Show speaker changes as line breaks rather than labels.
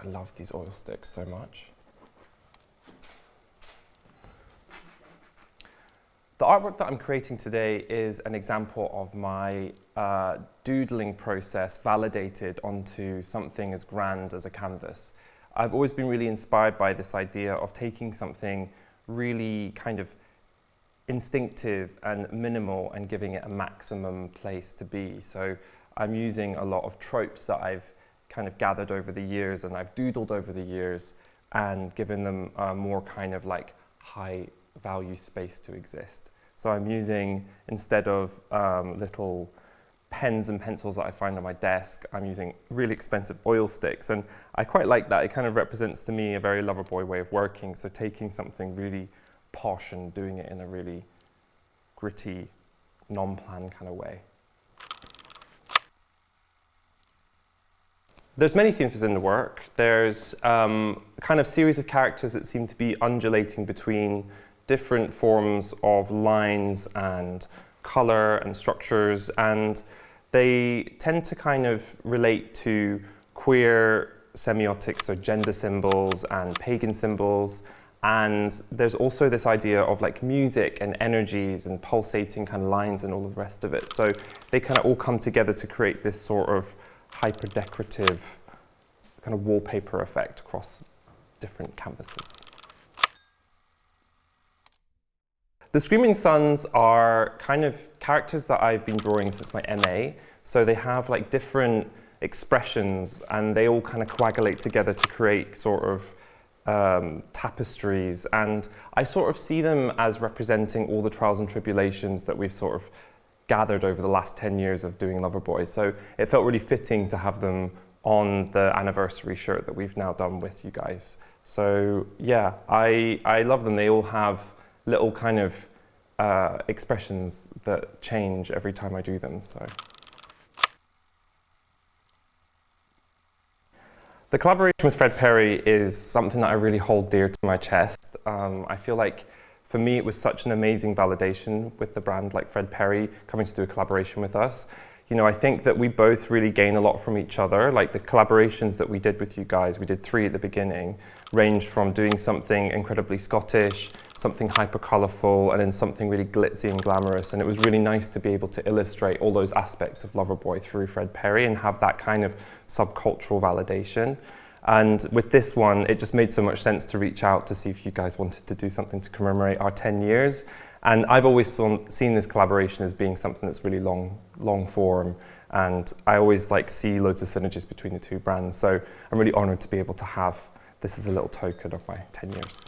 I love these oil sticks so much. The artwork that I'm creating today is an example of my doodling process validated onto something as grand as a canvas. I've always been really inspired by this idea of taking something really kind of instinctive and minimal and giving it a maximum place to be. So I'm using a lot of tropes that I've kind of gathered over the years and I've doodled over the years and given them a more kind of like high value space to exist. So I'm using, instead of little pens and pencils that I find on my desk, I'm using really expensive oil sticks, and I quite like that. It kind of represents to me a very Loverboy way of working, so taking something really posh and doing it in a really gritty, non-planned kind of way. There's many themes within the work. There's a kind of series of characters that seem to be undulating between different forms of lines and color and structures, and they tend to kind of relate to queer semiotics, so gender symbols and pagan symbols. And there's also this idea of like music and energies and pulsating kind of lines and all of the rest of it. So they kind of all come together to create this sort of hyper-decorative kind of wallpaper effect across different canvases. The Screaming Suns are kind of characters that I've been drawing since my MA. So they have like different expressions and they all kind of coagulate together to create sort of tapestries. And I sort of see them as representing all the trials and tribulations that we've sort of gathered over the last 10 years of doing Loverboy. So it felt really fitting to have them on the anniversary shirt that we've now done with you guys. So yeah, I love them. They all have little kind of expressions that change every time I do them. So the collaboration with Fred Perry is something that I really hold dear to my chest. I feel like for me it was such an amazing validation with the brand like Fred Perry coming to do a collaboration with us. You know, I think that we both really gain a lot from each other. Like the collaborations that we did with you guys, we did 3 at the beginning, ranged from doing something incredibly Scottish, something hyper colourful, and then something really glitzy and glamorous. And it was really nice to be able to illustrate all those aspects of Loverboy through Fred Perry and have that kind of subcultural validation. And with this one, it just made so much sense to reach out to see if you guys wanted to do something to commemorate our 10 years. And I've always seen this collaboration as being something that's really long form, and I always like see loads of synergies between the 2 brands. So I'm really honoured to be able to have this as a little token of my 10 years.